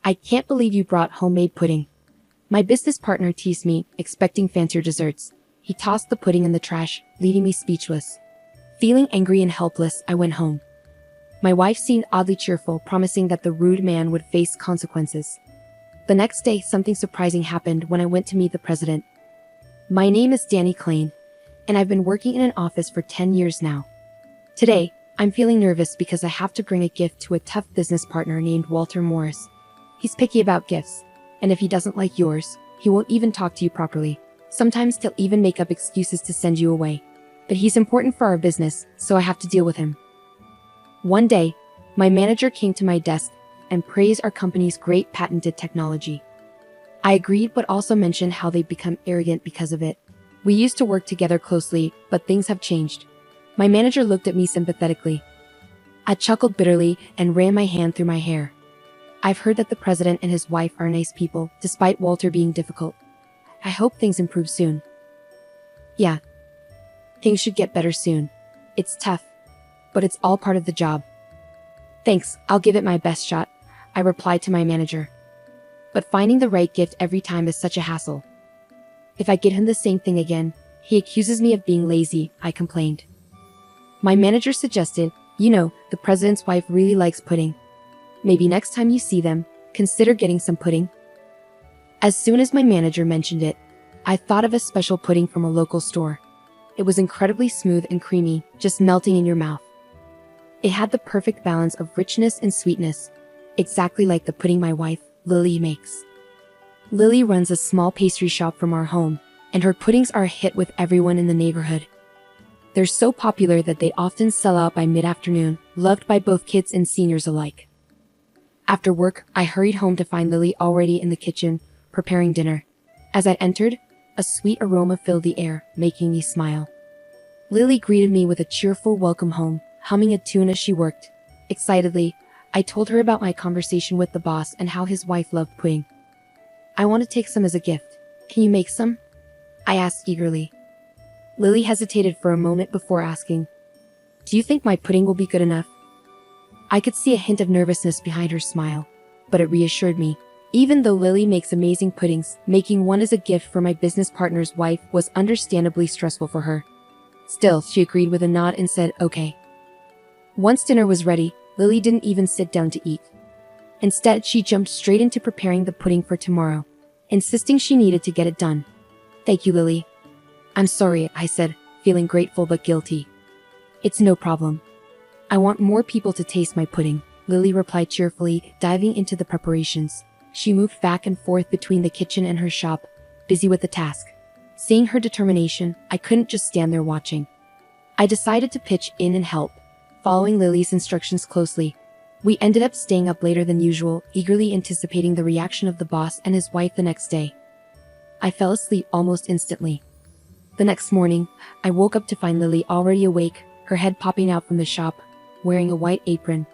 I can't believe you brought homemade pudding. My business partner teased me, expecting fancier desserts. He tossed the pudding in the trash, leaving me speechless. Feeling angry and helpless, I went home. My wife seemed oddly cheerful, promising that the rude man would face consequences. The next day, something surprising happened when I went to meet the president. My name is Danny Klein, and I've been working in an office for 10 years now. Today, I'm feeling nervous because I have to bring a gift to a tough business partner named Walter Morris. He's picky about gifts, and if he doesn't like yours, he won't even talk to you properly. Sometimes he'll even make up excuses to send you away. But he's important for our business, so I have to deal with him. One day, my manager came to my desk and praised our company's great patented technology. I agreed, but also mentioned how they'd become arrogant because of it. We used to work together closely, but things have changed. My manager looked at me sympathetically. I chuckled bitterly and ran my hand through my hair. I've heard that the president and his wife are nice people, despite Walter being difficult. I hope things improve soon. Yeah. Things should get better soon. It's tough, but it's all part of the job. Thanks, I'll give it my best shot, I replied to my manager. But finding the right gift every time is such a hassle. If I get him the same thing again, he accuses me of being lazy, I complained. My manager suggested, the president's wife really likes pudding. Maybe next time you see them, consider getting some pudding. As soon as my manager mentioned it, I thought of a special pudding from a local store. It was incredibly smooth and creamy, just melting in your mouth. It had the perfect balance of richness and sweetness, exactly like the pudding my wife, Lily, makes. Lily runs a small pastry shop from our home, and her puddings are a hit with everyone in the neighborhood. They're so popular that they often sell out by mid-afternoon, loved by both kids and seniors alike. After work, I hurried home to find Lily already in the kitchen, preparing dinner. As I entered, a sweet aroma filled the air, making me smile. Lily greeted me with a cheerful welcome home, humming a tune as she worked. Excitedly, I told her about my conversation with the boss and how his wife loved pudding. I want to take some as a gift. Can you make some? I asked eagerly. Lily hesitated for a moment before asking, Do you think my pudding will be good enough? I could see a hint of nervousness behind her smile, but it reassured me. Even though Lily makes amazing puddings, making one as a gift for my business partner's wife was understandably stressful for her. Still, she agreed with a nod and said, okay. Once dinner was ready, Lily didn't even sit down to eat. Instead, she jumped straight into preparing the pudding for tomorrow, insisting she needed to get it done. Thank you, Lily. I'm sorry, I said, feeling grateful but guilty. It's no problem. I want more people to taste my pudding, Lily replied cheerfully, diving into the preparations. She moved back and forth between the kitchen and her shop, busy with the task. Seeing her determination, I couldn't just stand there watching. I decided to pitch in and help, following Lily's instructions closely. We ended up staying up later than usual, eagerly anticipating the reaction of the boss and his wife the next day. I fell asleep almost instantly. The next morning, I woke up to find Lily already awake, her head popping out from the shop, wearing a white apron.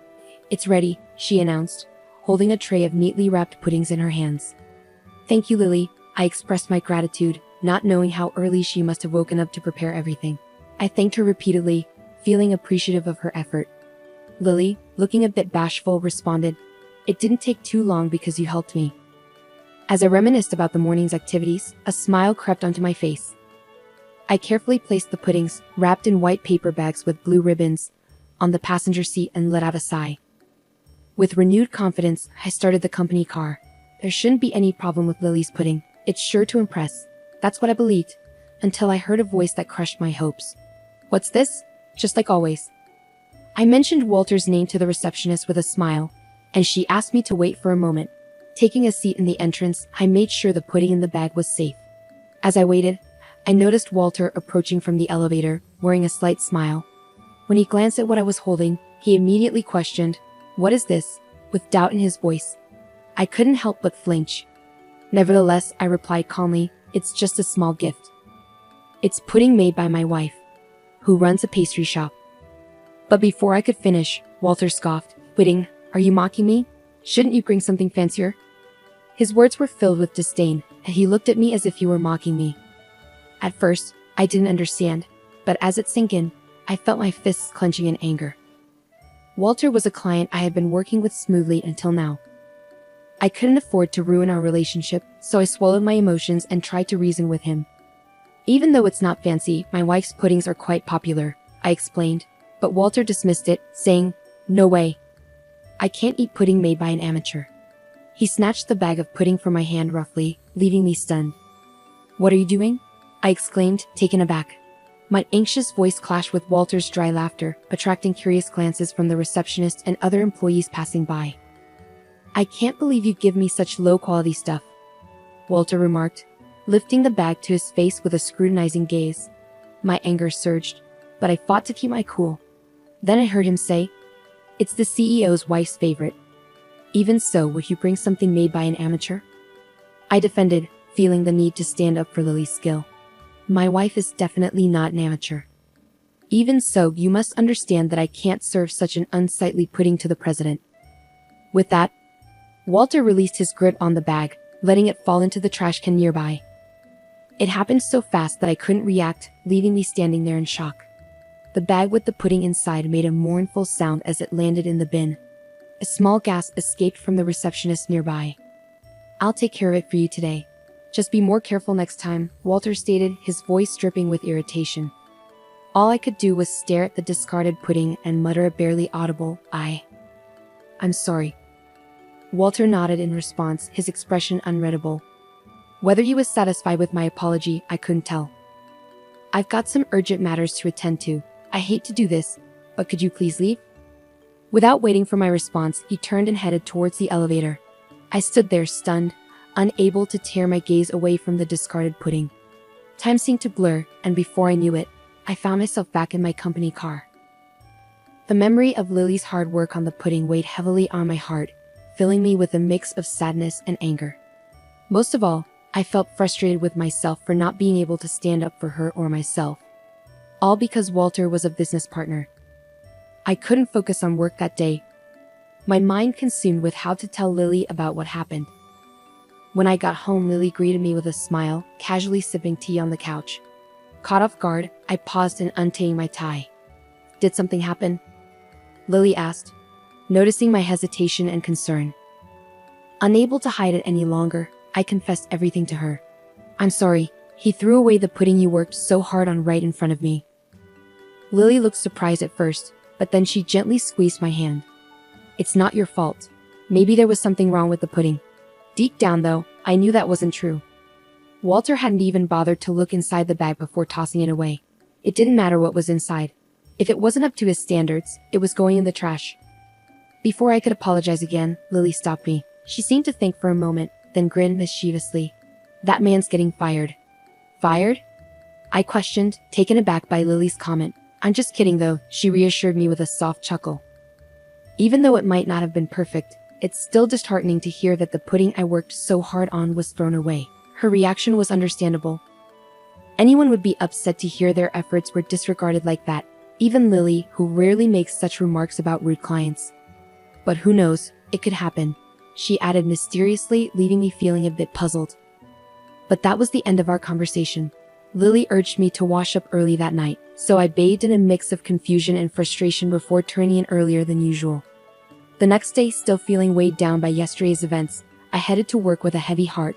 It's ready, she announced, holding a tray of neatly wrapped puddings in her hands. Thank you, Lily, I expressed my gratitude, not knowing how early she must have woken up to prepare everything. I thanked her repeatedly, feeling appreciative of her effort. Lily, looking a bit bashful, responded, It didn't take too long because you helped me. As I reminisced about the morning's activities, a smile crept onto my face. I carefully placed the puddings, wrapped in white paper bags with blue ribbons, on the passenger seat and let out a sigh. With renewed confidence, I started the company car. There shouldn't be any problem with Lily's pudding. It's sure to impress. That's what I believed, until I heard a voice that crushed my hopes. What's this? Just like always. I mentioned Walter's name to the receptionist with a smile, and she asked me to wait for a moment. Taking a seat in the entrance, I made sure the pudding in the bag was safe. As I waited, I noticed Walter approaching from the elevator, wearing a slight smile. When he glanced at what I was holding, he immediately questioned, What is this? With doubt in his voice. I couldn't help but flinch. Nevertheless, I replied calmly, It's just a small gift. It's pudding made by my wife, who runs a pastry shop. But before I could finish, Walter scoffed, Pudding, are you mocking me? Shouldn't you bring something fancier? His words were filled with disdain, and he looked at me as if he were mocking me. At first, I didn't understand, but as it sank in, I felt my fists clenching in anger. Walter was a client I had been working with smoothly until now. I couldn't afford to ruin our relationship, so I swallowed my emotions and tried to reason with him. Even though it's not fancy, my wife's puddings are quite popular, I explained, but Walter dismissed it, saying, "No way. I can't eat pudding made by an amateur." He snatched the bag of pudding from my hand roughly, leaving me stunned. "What are you doing?" I exclaimed, taken aback. My anxious voice clashed with Walter's dry laughter, attracting curious glances from the receptionist and other employees passing by. "I can't believe you give me such low-quality stuff," Walter remarked, lifting the bag to his face with a scrutinizing gaze. My anger surged, but I fought to keep my cool. Then I heard him say, "It's the CEO's wife's favorite. Even so, would you bring something made by an amateur?" I defended, feeling the need to stand up for Lily's skill. "My wife is definitely not an amateur. Even so, you must understand that I can't serve such an unsightly pudding to the president." With that, Walter released his grip on the bag, letting it fall into the trash can nearby. It happened so fast that I couldn't react, leaving me standing there in shock. The bag with the pudding inside made a mournful sound as it landed in the bin. A small gasp escaped from the receptionist nearby. "I'll take care of it for you today. Just be more careful next time," Walter stated, his voice dripping with irritation. All I could do was stare at the discarded pudding and mutter a barely audible, "I'm sorry." Walter nodded in response, his expression unreadable. Whether he was satisfied with my apology, I couldn't tell. "I've got some urgent matters to attend to. I hate to do this, but could you please leave?" Without waiting for my response, he turned and headed towards the elevator. I stood there stunned, unable to tear my gaze away from the discarded pudding. Time seemed to blur, and before I knew it, I found myself back in my company car. The memory of Lily's hard work on the pudding weighed heavily on my heart, filling me with a mix of sadness and anger. Most of all, I felt frustrated with myself for not being able to stand up for her or myself. All because Walter was a business partner. I couldn't focus on work that day, my mind consumed with how to tell Lily about what happened. When I got home, Lily greeted me with a smile, casually sipping tea on the couch. Caught off guard, I paused in untying my tie. "Did something happen?" Lily asked, noticing my hesitation and concern. Unable to hide it any longer, I confessed everything to her. "I'm sorry, he threw away the pudding you worked so hard on right in front of me." Lily looked surprised at first, but then she gently squeezed my hand. "It's not your fault. Maybe there was something wrong with the pudding." Deep down though, I knew that wasn't true. Walter hadn't even bothered to look inside the bag before tossing it away. It didn't matter what was inside. If it wasn't up to his standards, it was going in the trash. Before I could apologize again, Lily stopped me. She seemed to think for a moment, then grinned mischievously. "That man's getting fired." "Fired?" I questioned, taken aback by Lily's comment. "I'm just kidding though," she reassured me with a soft chuckle. Even though it might not have been perfect, it's still disheartening to hear that the pudding I worked so hard on was thrown away. Her reaction was understandable. Anyone would be upset to hear their efforts were disregarded like that, even Lily, who rarely makes such remarks about rude clients. "But who knows, it could happen," she added mysteriously, leaving me feeling a bit puzzled. But that was the end of our conversation. Lily urged me to wash up early that night, so I bathed in a mix of confusion and frustration before turning in earlier than usual. The next day, still feeling weighed down by yesterday's events, I headed to work with a heavy heart.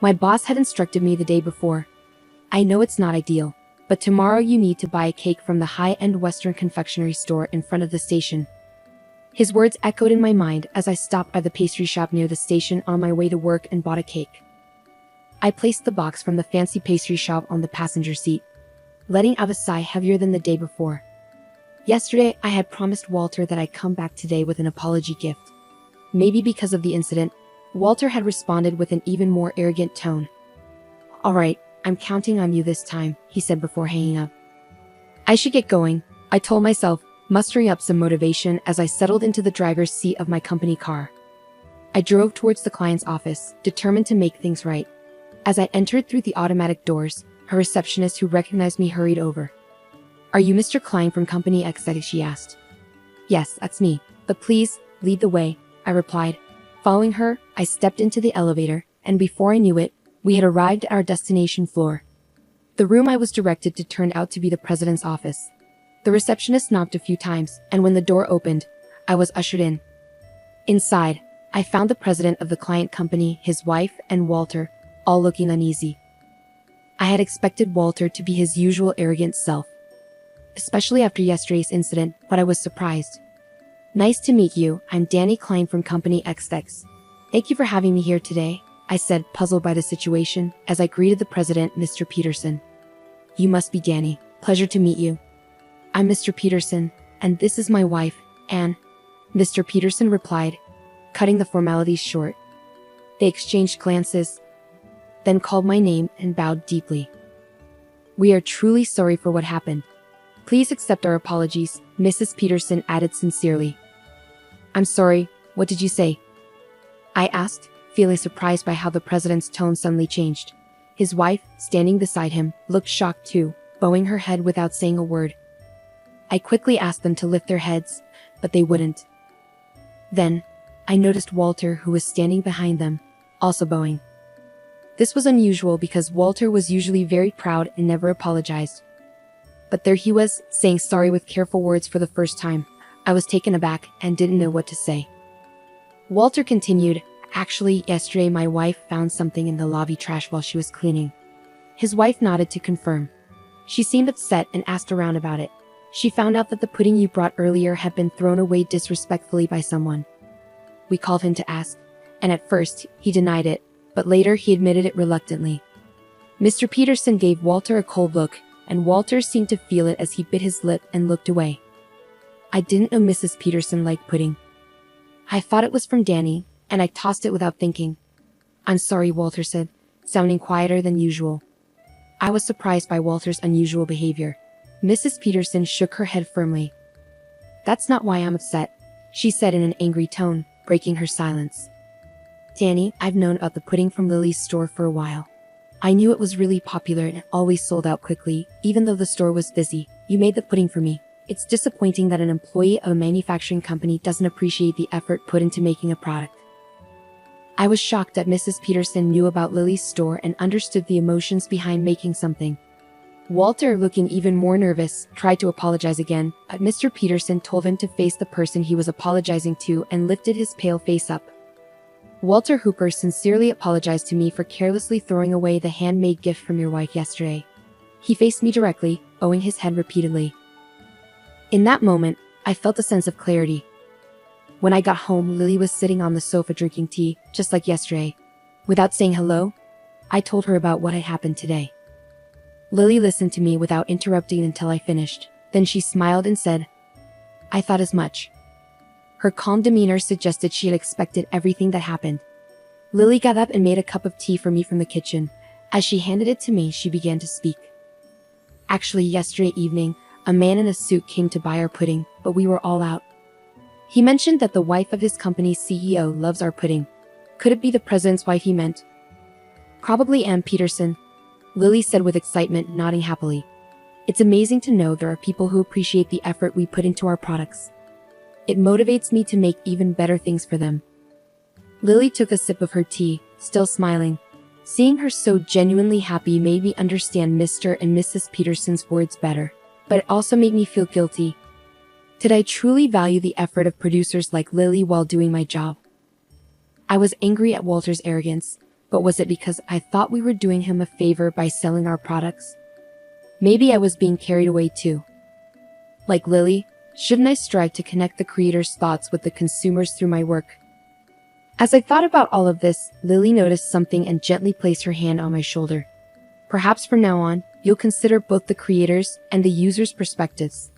My boss had instructed me the day before. "I know it's not ideal, but tomorrow you need to buy a cake from the high-end Western confectionery store in front of the station." His words echoed in my mind as I stopped by the pastry shop near the station on my way to work and bought a cake. I placed the box from the fancy pastry shop on the passenger seat, letting out a sigh heavier than the day before. Yesterday, I had promised Walter that I'd come back today with an apology gift. Maybe because of the incident, Walter had responded with an even more arrogant tone. "All right, I'm counting on you this time," he said before hanging up. I should get going, I told myself, mustering up some motivation as I settled into the driver's seat of my company car. I drove towards the client's office, determined to make things right. As I entered through the automatic doors, a receptionist who recognized me hurried over. "Are you Mr. Klein from Company X?" she asked. "Yes, that's me, but please, lead the way," I replied. Following her, I stepped into the elevator, and before I knew it, we had arrived at our destination floor. The room I was directed to turned out to be the president's office. The receptionist knocked a few times, and when the door opened, I was ushered in. Inside, I found the president of the client company, his wife, and Walter, all looking uneasy. I had expected Walter to be his usual arrogant self, especially after yesterday's incident, but I was surprised. Nice to meet you, I'm Danny Klein from Company XX. Thank you for having me here today, I said, puzzled by the situation, as I greeted the president, Mr. Peterson. You must be Danny. Pleasure to meet you. I'm Mr. Peterson, and this is my wife, Anne. Mr. Peterson replied, cutting the formalities short. They exchanged glances, then called my name and bowed deeply. We are truly sorry for what happened. Please accept our apologies, Mrs. Peterson added sincerely. I'm sorry, what did you say? I asked, feeling surprised by how the president's tone suddenly changed. His wife, standing beside him, looked shocked too, bowing her head without saying a word. I quickly asked them to lift their heads, but they wouldn't. Then, I noticed Walter, who was standing behind them, also bowing. This was unusual because Walter was usually very proud and never apologized. But there he was, saying sorry with careful words for the first time. I was taken aback and didn't know what to say. Walter continued, actually, yesterday my wife found something in the lobby trash while she was cleaning. His wife nodded to confirm. She seemed upset and asked around about it. She found out that the pudding you brought earlier had been thrown away disrespectfully by someone. We called him to ask, and at first, he denied it, but later he admitted it reluctantly. Mr. Peterson gave Walter a cold look, and Walter seemed to feel it as he bit his lip and looked away. I didn't know Mrs. Peterson liked pudding. I thought it was from Danny, and I tossed it without thinking. I'm sorry, Walter said, sounding quieter than usual. I was surprised by Walter's unusual behavior. Mrs. Peterson shook her head firmly. That's not why I'm upset, she said in an angry tone, breaking her silence. Danny, I've known about the pudding from Lily's store for a while. I knew it was really popular and always sold out quickly, even though the store was busy. You made the pudding for me. It's disappointing that an employee of a manufacturing company doesn't appreciate the effort put into making a product. I was shocked that Mrs. Peterson knew about Lily's store and understood the emotions behind making something. Walter, looking even more nervous, tried to apologize again, but Mr. Peterson told him to face the person he was apologizing to and lifted his pale face up. Walter Hooper sincerely apologized to me for carelessly throwing away the handmade gift from your wife yesterday. He faced me directly, bowing his head repeatedly. In that moment, I felt a sense of clarity. When I got home, Lily was sitting on the sofa drinking tea, just like yesterday. Without saying hello, I told her about what had happened today. Lily listened to me without interrupting until I finished. Then she smiled and said, I thought as much. Her calm demeanor suggested she had expected everything that happened. Lily got up and made a cup of tea for me from the kitchen. As she handed it to me, she began to speak. Actually, yesterday evening, a man in a suit came to buy our pudding, but we were all out. He mentioned that the wife of his company's CEO loves our pudding. Could it be the president's wife he meant? Probably Anne Peterson, Lily said with excitement, nodding happily. It's amazing to know there are people who appreciate the effort we put into our products. It motivates me to make even better things for them. Lily took a sip of her tea, still smiling. Seeing her so genuinely happy made me understand Mr. and Mrs. Peterson's words better, but it also made me feel guilty. Did I truly value the effort of producers like Lily while doing my job? I was angry at Walter's arrogance, but was it because I thought we were doing him a favor by selling our products? Maybe I was being carried away too. Like Lily, shouldn't I strive to connect the creator's thoughts with the consumers through my work? As I thought about all of this, Lily noticed something and gently placed her hand on my shoulder. Perhaps from now on, you'll consider both the creators and the users' perspectives.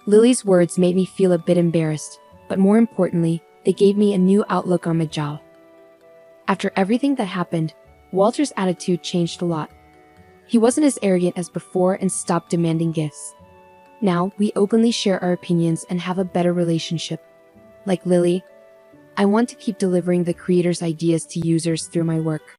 Lily's words made me feel a bit embarrassed, but more importantly, they gave me a new outlook on my job. After everything that happened, Walter's attitude changed a lot. He wasn't as arrogant as before and stopped demanding gifts. Now, we openly share our opinions and have a better relationship. Like Lily, I want to keep delivering the creator's ideas to users through my work.